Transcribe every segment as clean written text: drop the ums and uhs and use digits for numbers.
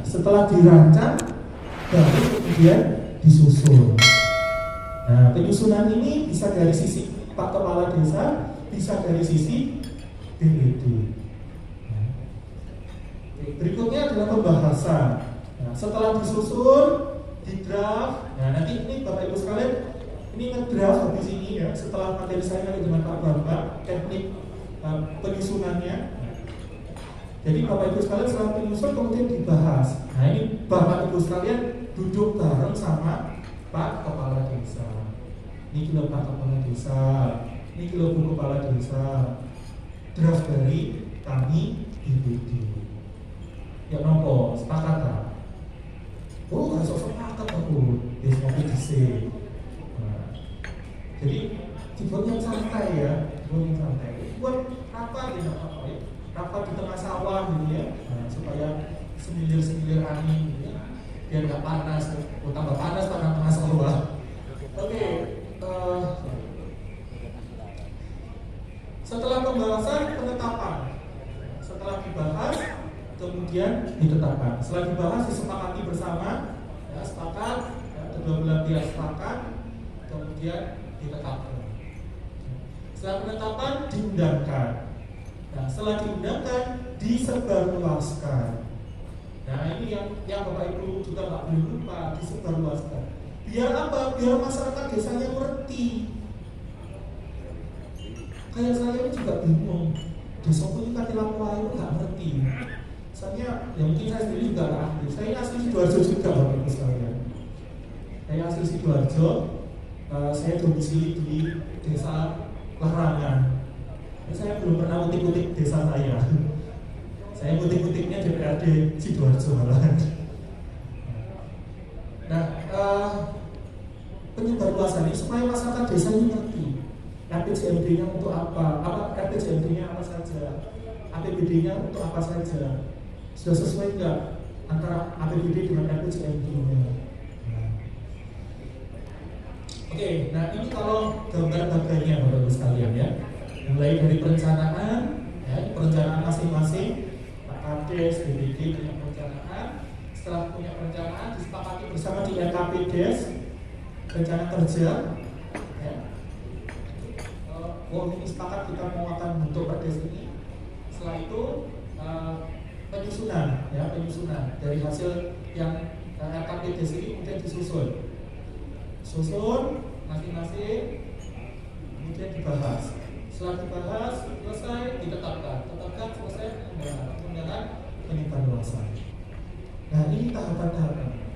setelah dirancang baru kemudian disusun. Nah, penyusunan ini bisa dari sisi Pak Kepala Desa, bisa dari sisi BPD. Nah, berikutnya adalah pembahasan. Nah, setelah disusun, di draft. Nah, nanti ini Bapak Ibu sekalian, ini ngedraft habis ini ya. Setelah materi saya nanti dengan Pak Bambang, teknik penyusunannya. Jadi Bapak Ibu sekalian setelah penyusun kemudian dibahas. Nah, ini Bapak Ibu sekalian duduk bareng sama Pak Kepala Desa. Ini kilo Pak Kepala Desa, ini kilo Bu Kepala Desa. Draft dari kami BPD. Ya nopo, sepakat tak? Oh, nggak sepakat aku. Biasanya PC. Nah, jadi dibuat yang santai ya, dibuat yang santai. Buat rapat ya apa ya? Rapat di tengah sawah gitu ya, nah, supaya semilir angin gitu ya. Biar nggak panas, tambah panas pada tengah sawah. Oke, setelah pembahasan penetapan, setelah dibahas kemudian ditetapkan. Setelah dibahas disepakati bersama, ya, sepakat, ya, kedua belah pihak sepakat, kemudian ditetapkan. Setelah penetapan diundangkan. Nah, setelah diundangkan disebarluaskan. Nah, ini yang Bapak Ibu juga nggak boleh lupa, disebarluaskan. Biar apa? Biar masyarakat desanya ngerti. Kayak saya ini juga bingung. Desa punya Katilampah itu nggak ngerti. Misalnya, ya mungkin saya sendiri juga nggak aktif. Saya asli Sidoarjo juga, Bapak Ibu sekalian. Saya asli Sidoarjo. Saya domisili di desa Larangan. Saya belum pernah utik-utik desa saya. Saya utik-utiknya DPRD Sidoarjo malahan. Nah, penyebarluasan ini supaya masyarakat desa ini ngerti RPJMD-nya untuk apa RPJMD-nya apa saja, APBD-nya untuk apa saja, sudah sesuai nggak antara APBD dengan RPJMD-nya. Oke, nah ini kalau gambar baganya Bapak Ibu sekalian ya, mulai dari perencanaan, ya, perencanaan masing-masing, Pak Kades, BPD punya perencanaan. Setelah punya perencanaan disepakati bersama di RKPDes, rencana kerja. Ya. Ini sepakat kita mau akan bentuk perdes ini. Setelah itu penyusunan, ya, penyusunan dari hasil yang RKPDes ini kemudian disusun masing-masing, kemudian dibahas. Setelah dibahas selesai ditetapkan, selesai pengundangan penyebarluasan. Nah, ini tahapan-tahapan.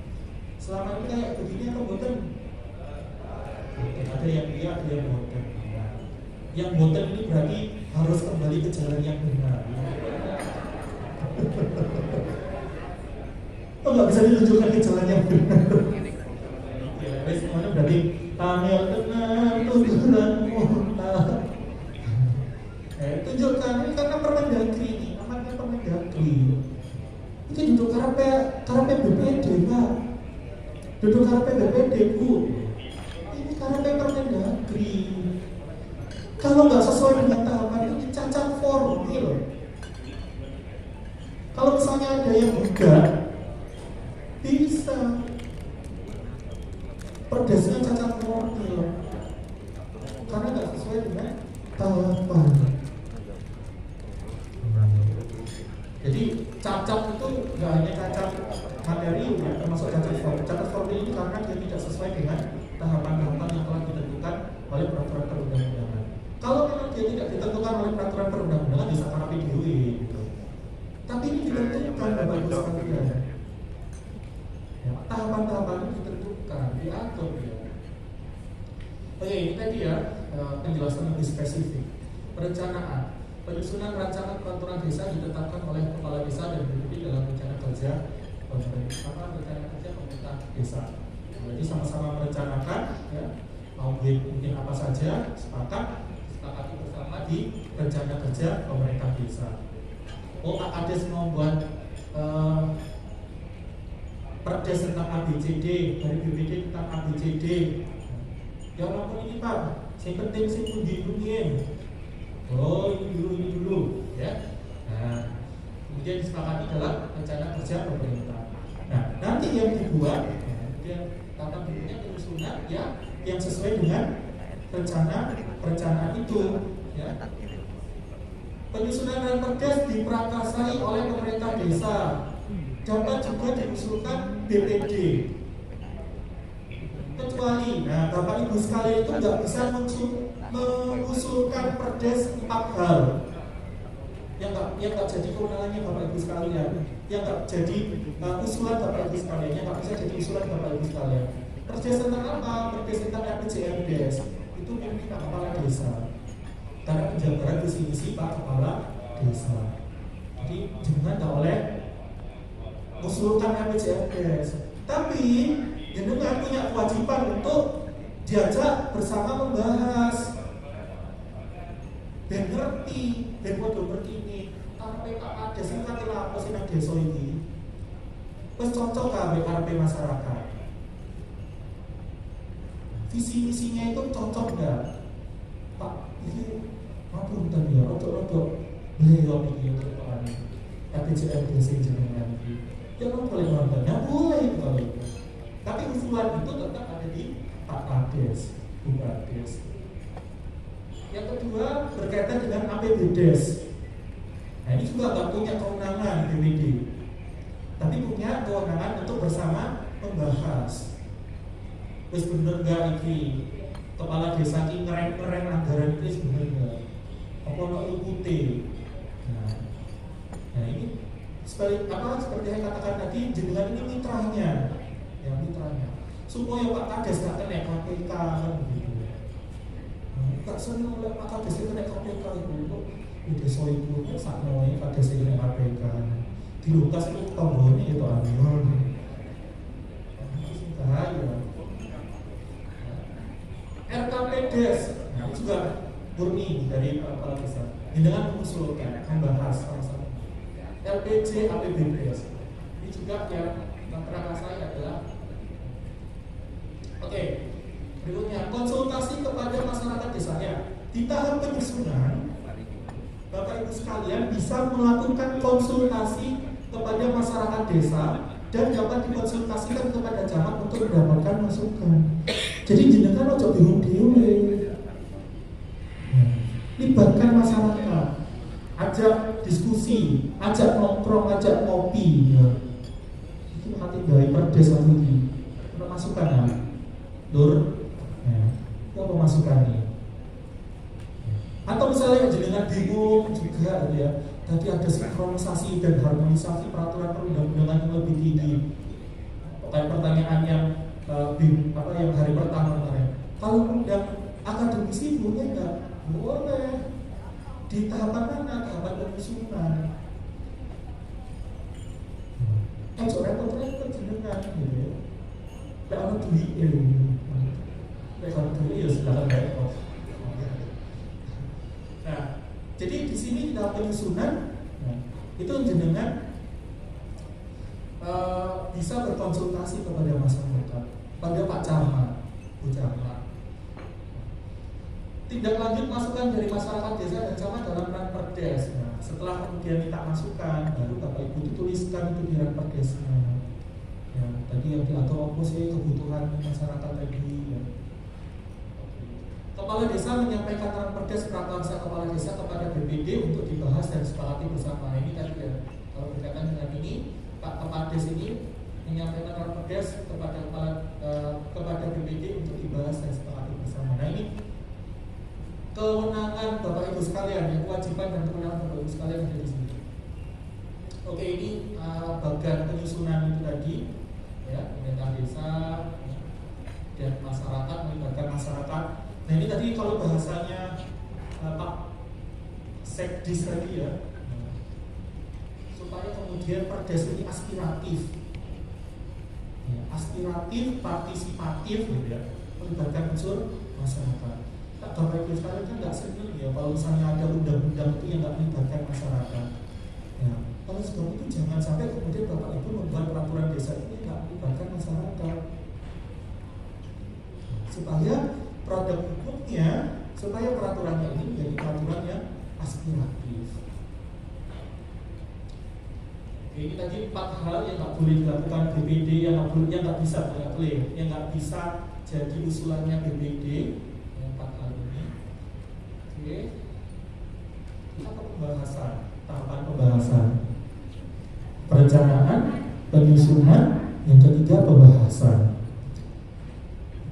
Selama ini kayak begini atau boten? Ada yang iya, ada yang boten. Yang boten ini berarti harus kembali ke jalan yang benar. Oh, nggak bisa ditunjukkan ke jalan yang benar. Ya, semuanya berarti tanggal benar tujuan muntah. Tunjukkan ini karena Permendagri ini, namanya Permendagri. Itu duduk karepe BPD, Pak. Duduk karepe BPD, Bu. Ini karepe Permendagri. Kalau nggak sesuai dengan tahapan ini cacat formil. Kalau misalnya ada yang enggak, bisa. Perdesnya cacat formil. Karena nggak sesuai dengan tahapan. Jadi cacat itu nggak hanya cacat materi ya, termasuk cacat formil. Cacat formil ini karena dia tidak sesuai dengan tahapan-tahapan yang telah ditentukan oleh peraturan perundang-undangan. Kalau memang dia tidak ditentukan oleh peraturan perundang-undangan bisa karena PDW gitu. Tapi ini ditentukan Bapak Ibu sekalian. Ya, tahapan-tahapan ini ditentukan, diatur ya. Oke, ini tadi ya penjelasan lebih spesifik. Perencanaan. Penyusunan rancangan peraturan desa ditetapkan oleh kepala desa dan BPD dalam rencana kerja pemerintah desa. Jadi sama-sama merencanakan, ya, mau mungkin apa saja, sepakati bersama di rencana kerja pemerintah desa. Oh, ada semua membuat perdes tentang ABCD dari BPD tentang ABCD. Ya walaupun ini Pak, yang penting sih pundi-pundiin. Oh, ini dulu, ya. Nah, kemudian disepakati dalam rencana kerja pemerintah. Nah, nanti yang dibuat tata bentuknya penyusunan ya yang sesuai dengan perencanaan itu ya. Penyusunan Ranperdes diprakarsai oleh pemerintah desa, dapat juga diusulkan BPD. Kecuali, nah Bapak Ibu sekalian itu nggak bisa mengusulkan perdes 4 hal yang nggak jadi kewenangannya Bapak Ibu sekalian, yang nggak jadi usulan Bapak Ibu sekalian, yang nggak bisa jadi usulan Bapak Ibu sekalian. Perdes tentang apa? Perdes tentang RPJMDes itu milik Pak Kepala Desa. Karena penjabaran visi misi Pak Kepala Desa. Jadi jangan tak oleh usulkan RPJMDes. Tapi jenengan punya kewajiban untuk diajak bersama membahas. Ben ngerti, ben podo ngerti ini. Karepe Pak Kades iki kate lapo sing nang desa iki. Wis cocok kabeh karepe masyarakat. Visi misinya itu cocok enggak? Pak, ini ngapunten ya, rodok-rodok beliau iki untuk RPJMDes sing jenengan iki. Ya kan boleh nonton, ya boleh itu kalau itu. Tapi usulan itu tetap ada di Pak Kades, Bu Kades. Yang kedua berkaitan dengan APBDes. Nah ini juga nggak punya kewenangan BPD, tapi punya kewenangan untuk bersama membahas. Terus bener nggak ini kepala desa ini keren anggaran itu bener nggak? Apa nak ikuti? Nah ini seperti yang katakan tadi, jenengan ini mitranya, ya mitranya, supaya Pak Kades nggak kena KPK kan begitu. Gak seneng oleh Pak Kades itu kena KPK itu, di desa itu saknoe Kades itu kena KPK. Di Lukas itu tombolnya itu anion. Itu bahaya. RKPDes, nah itu juga murni dari kepala desa. Dengan mengusulkan, membahas sama-sama. LPJ APBDes ini juga yang memprakarsai adalah oke. Berikutnya konsultasi kepada masyarakat desanya. Di tahap penyusunan Bapak Ibu sekalian bisa melakukan konsultasi kepada masyarakat desa dan dapat dikonsultasikan kepada camat untuk mendapatkan masukan. Jadi jenengan ojo bingung dhewe. Libatkan masyarakat, ajak diskusi, ajak nongkrong, ajak ngopi ya. Itu hati dari perdes satu ini. Ada masukan ya? Lur, ya. Itu apa masukannya? Atau misalnya jenengan bingung juga ya, tadi ada sinkronisasi dan harmonisasi peraturan perundang-undangan yang lebih tinggi. Kayak pertanyaan yang yang hari pertama kemarin. Kalau undang akademisi boleh nggak? Boleh. Di tahapan mana? Tahapan penyusunan. Ojo repot-repot jenengan gitu. Lek ana duwike. Lek ana duwike ya silakan repot. Nah, jadi di sini dalam penyusunan itu jenengan bisa berkonsultasi kepada masyarakat, pada Pak Camat, Bu Camat. Tindak lanjut masukan dari masyarakat desa dan camat dalam Ranperdes. Nah, setelah kemudian minta masukan, baru Bapak Ibu tuliskan itu di Ranperdesnya. Ya, tadi yang diatur apa sih kebutuhan masyarakat tadi. Ya. Kepala desa menyampaikan Ranperdes prakarsa kepala desa kepada BPD untuk dibahas dan disepakati bersama. Ini tadi ya, kalau berkaitan dengan ini, Pak Kepades ini menyampaikan Ranperdes kepada BPD untuk dibahas dan disepakati bersama. Nah ini kewenangan Bapak Ibu sekalian, yang kewajiban dan kewenangan Bapak Ibu sekalian ada di sini. Oke, ini bagian penyusunan itu tadi, ya, pemerintah desa dan masyarakat, melibatkan masyarakat. Nah ini tadi kalau bahasanya Pak Sekdis tadi ya, supaya kemudian perdes ini aspiratif, ya, aspiratif, partisipatif, gitu ya, melibatkan unsur masyarakat. Bapak Ibu sekalian kan nggak senang ya kalau misalnya ada undang-undang itu yang nggak melibatkan masyarakat. Ya, kalau sebab itu jangan sampai kemudian Bapak Ibu membuat peraturan desa ini nggak melibatkan masyarakat, supaya produk hukumnya, supaya peraturannya ini menjadi peraturan yang aspiratif. Oke. Ini tadi 4 hal yang nggak boleh dilakukan BPD, yang nggak bisa jadi usulannya BPD. Yang 4 hal ini. Oke. Kita ke pembahasan, tahapan pembahasan. Perencanaan, penyusunan, yang ketiga pembahasan.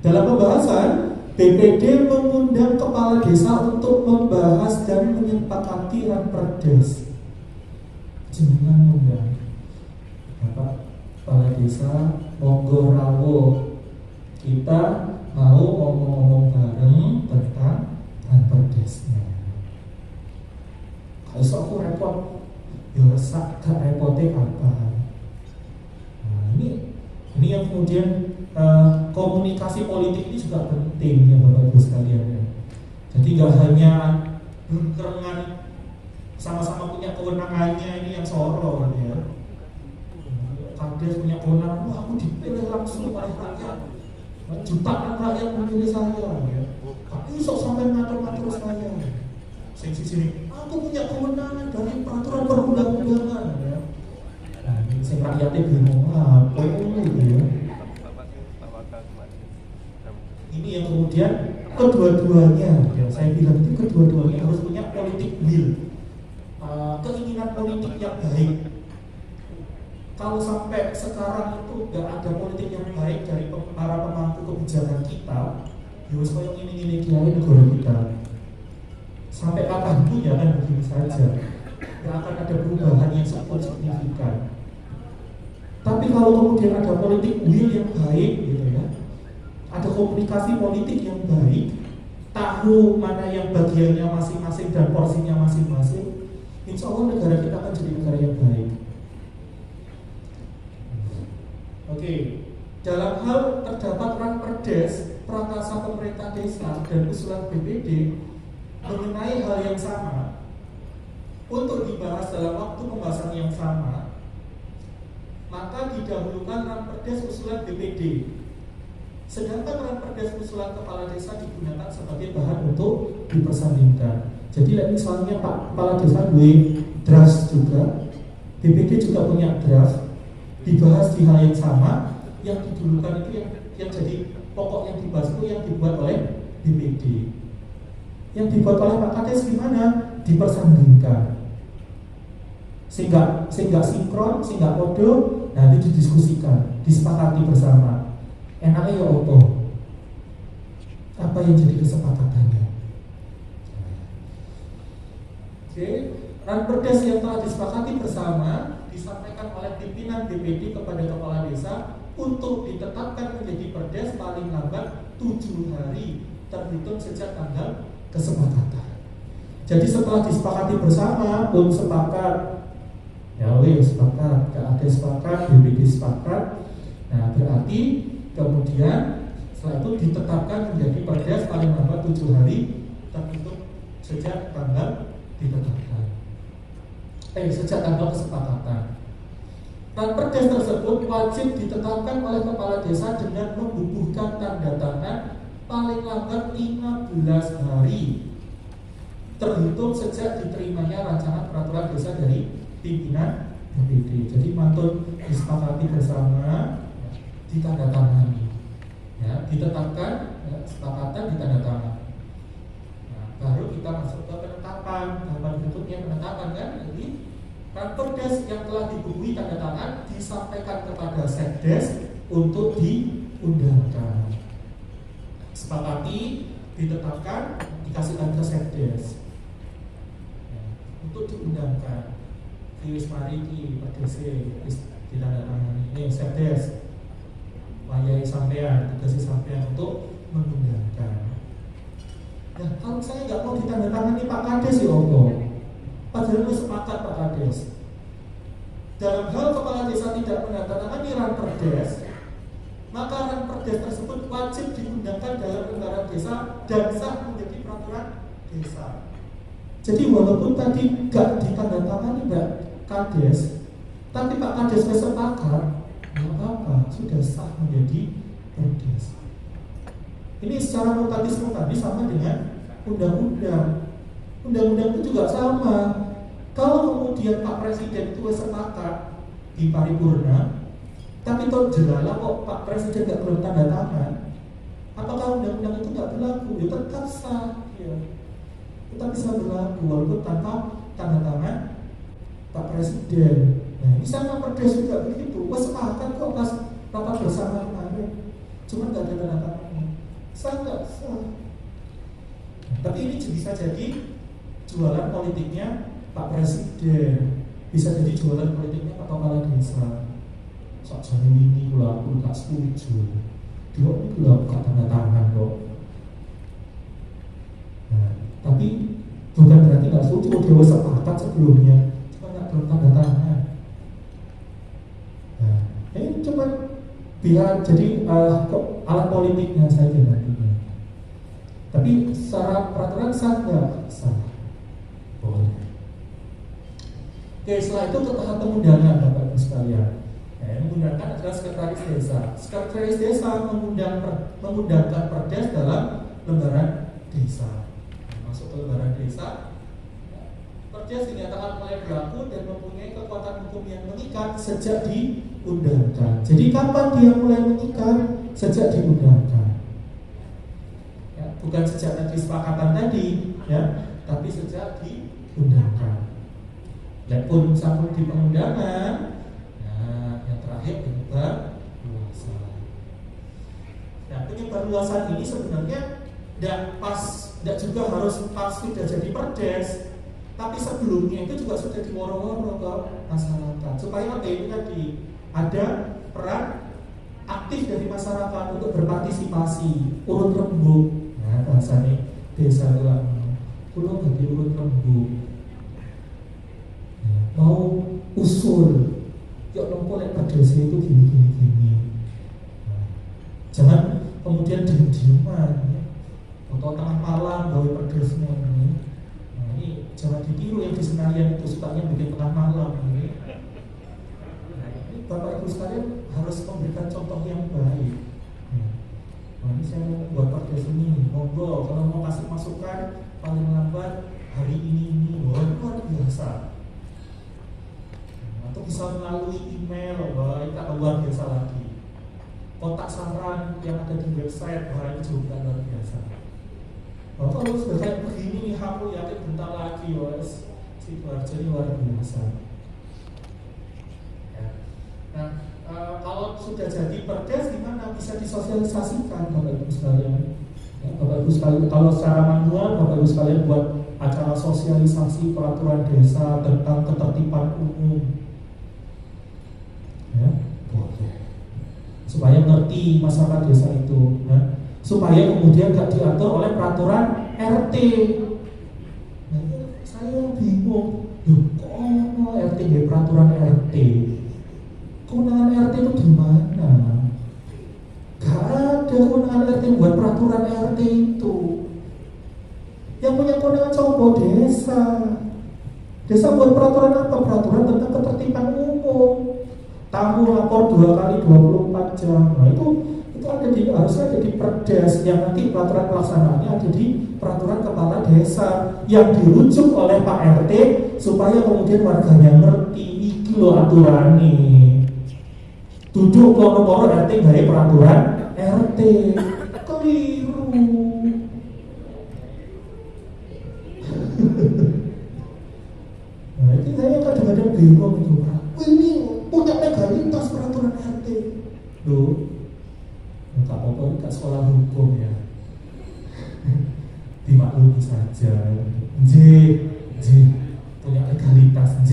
Dalam pembahasan, BPD mengundang kepala desa untuk membahas dan menyepakati ranperdes. Jangan undang Bapak kepala desa, monggo rawuh, kita mau ngomong-ngomong bareng tentang ranperdesnya. Kalau aku repot, ya sak gak repotnya kapan. Nah, ini yang kemudian komunikasi politik ini juga penting ya Bapak Ibu sekalian ya. Jadi gak hanya berkerengan sama-sama punya kewenangannya ini yang soror ya. Kades punya kewenangan, wah aku dipilih langsung oleh rakyat, jutaan rakyat memilih saya ya. Tapi sok sampai ngatur-ngatur saya. Sini, aku punya kewenangan dari peraturan perundang-undangan ya. Nah, sing rakyatnya bingung apa ini ya. Ini yang kemudian kedua-duanya ya, saya bilang itu kedua-duanya harus punya politik will. Keinginan politik yang baik. Kalau sampai sekarang itu gak ada politik yang baik dari para pemangku kebijakan kita, ya supaya ini kiai negara kita. Sampai kapanpun ya kan begini saja. Gak akan ada perubahan yang sangat signifikan. Tapi kalau kemudian ada politik will yang baik gitu ya, ada komunikasi politik yang baik, tahu mana yang bagiannya masing-masing dan porsinya masing-masing, insya Allah negara kita akan jadi negara yang baik. Oke, dalam hal terdapat ranperdes, prakasa pemerintah desa dan usulan BPD mengenai hal yang sama untuk dibahas dalam waktu pembahasan yang sama, maka didahulukan ranperdes usulan BPD. Sedangkan ranperdes usulan kepala desa digunakan sebagai bahan untuk dipersandingkan. Jadi misalnya Pak Kepala Desa draft juga, BPD juga punya draft, dibahas di hal yang sama, yang didulukan itu yang jadi pokok yang dibahas itu yang dibuat oleh BPD. Yang dibuat oleh Pak Kades gimana? Dipersandingkan. Sehingga sinkron, sehingga podo, nanti didiskusikan, disepakati bersama. Enaknya ya apa yang jadi kesepakatannya? Oke, ranperdes yang telah disepakati bersama disampaikan oleh pimpinan BPD kepada kepala desa untuk ditetapkan menjadi perdes paling lambat 7 hari terhitung sejak tanggal kesepakatan. Jadi setelah disepakati bersama, pun sepakat, ya sepakat, KAD sepakat, BPD sepakat. Nah berarti kemudian setelah itu ditetapkan menjadi perdes paling lambat 7 hari terhitung sejak tanggal ditetapkan. Sejak tanggal kesepakatan. Ranperdes tersebut wajib ditetapkan oleh kepala desa dengan membubuhkan tanda tangan paling lambat 15 hari terhitung sejak diterimanya rancangan peraturan desa dari pimpinan BPD. Jadi mantun disepakati bersama, ditandatangani, ya, ditetapkan, ya, kesepakatan ditandatangani. Nah, baru kita masuk ke penetapan. Tahapan berikutnya penetapan kan. Jadi ranperdes yang telah dibubuhi tanda tangan disampaikan kepada Sekdes untuk diundangkan. Sepakati, ditetapkan, dikasihkan ke Sekdes untuk diundangkan. Wis mari iki perdese wis ditandatangani. Sekdes wayahe sampean, dikasih sampean untuk mengundangkan. Nah, kalau saya nggak mau ditandatangani Pak Kades ya apa? Padahal sepakat Pak Kades. Dalam hal kepala desa tidak menandatangani ranperdes, maka ranperdes tersebut wajib diundangkan dalam lembaran desa dan sah menjadi peraturan desa. Jadi walaupun tadi nggak ditandatangani Pak Kades, tapi Pak Kades sepakat, nggak apa-apa, sudah sah menjadi perdes. Ini secara notatis sama dengan undang-undang. Undang-undang itu juga sama. Kalau kemudian Pak Presiden itu sepakat, di paripurna, tapi toh jelala kok Pak Presiden nggak belum tanda tangan, apakah undang-undang itu nggak berlaku? Ya tetap sah, ya. Tetap bisa berlaku walaupun tanpa tanda tangan Pak Presiden. Nah, ini sama perdes juga begitu. Wah, sepakat kok pas rapat bersama kemarin, cuma nggak ada tanda tangannya. Sah nggak sah? Nah, tapi ini bisa jadi jualan politiknya Pak Presiden, bisa jadi jualan politiknya Pak Kepala Desa. Sakjane ini kalau aku gak setuju, dia ini kalau gak tanda tangan kok. Nah, tapi bukan berarti gak setuju, dia sepakat sebelumnya, cuma gak belum tanda tangan. Nah, ini cuma biar jadi alat politiknya saja nantinya. Tapi secara peraturan sah nggak? Sah. Boleh. Oke, setelah itu tahap pengundangan Bapak Ibu sekalian. Menggunakan adalah sekretaris desa. Sekretaris desa mengundangkan perdes dalam lembaran desa. Masuk ke lembaran desa, perdes dinyatakan mulai berlaku dan mempunyai kekuatan hukum yang mengikat sejak diundangkan. Jadi kapan dia mulai mengikat? Sejak diundangkan. Ya, bukan sejak tadi kesepakatan tadi, ya, tapi sejak diundangkan. Dan pun sampai di pengundangan. Penyebar luasan. Nah, penyebar luasan ini sebenarnya tidak juga harus pas sudah jadi perdes, tapi sebelumnya itu juga sudah diworo-woro ke masyarakat supaya apa ini tadi ada peran aktif dari masyarakat untuk berpartisipasi, urut rembuk. Nah, bahasanya desa lah, pulau bagi urut rembuk. Nah, mau usul yuk nompo lek perdesi itu gini. Nah, jangan kemudian diem-dieman ya. Atau tengah malam gawe perdesmu ini. Nah, ini jangan ditiru yang di senarian itu sukanya bikin tengah malam ini. Nah, ini Bapak Ibu sekalian harus memberikan contoh yang baik. Nah, ini saya mau buat perdes ini, monggo kalau mau kasih masukan paling lambat hari ini. Wah, luar biasa. Atau bisa melalui email, wah itu luar biasa lagi. Kotak saran yang ada di website, wah itu juga luar biasa. Wah, kalau sudah kayak begini, aku yakin bentar lagi, wes Sidoarjo ini luar biasa. Ya. Nah, kalau sudah jadi perdes, gimana bisa disosialisasikan, Bapak Ibu sekalian? Ya, Bapak Ibu sekalian, kalau secara manual, Bapak Ibu sekalian buat acara sosialisasi peraturan desa tentang ketertiban umum. Ya, boleh. Supaya ngerti masyarakat desa itu, ya. Supaya kemudian gak diatur oleh peraturan RT. Nah, saya bingung, kok RT gak peraturan RT? Kewenangan RT itu di mana? Gak ada kewenangan RT buat peraturan RT itu. Yang punya kewenangan coba desa. Desa buat peraturan apa? Peraturan tentang ketertiban umum. Tamu lapor 2 kali 24 jam. Nah, itu harusnya ada di perdes, yang nanti peraturan pelaksanaannya ada di peraturan kepala desa yang dirujuk oleh Pak RT supaya kemudian warganya ngerti iki lho aturane. Duduk loro-loro RT gawe peraturan RT. Keliru. Nah, itu saya kadang-kadang bingung itu, Pak. Ini punya legalitas peraturan RT. Loh, tak apa-apa, ini sekolah hukum ya. Dimaklumi saja. J, punya legalitas J.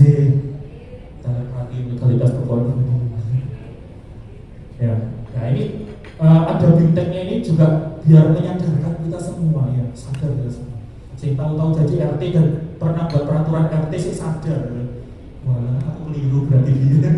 Dalam arti legalitas pokoknya. Ya, nah ini ada bintangnya ini juga biar menyadarkan kita semua ya, sadar ya semua. Saya tahu-tahu jadi RT dan pernah buat peraturan RT sih sadar. Wah, aku keliru berarti dia.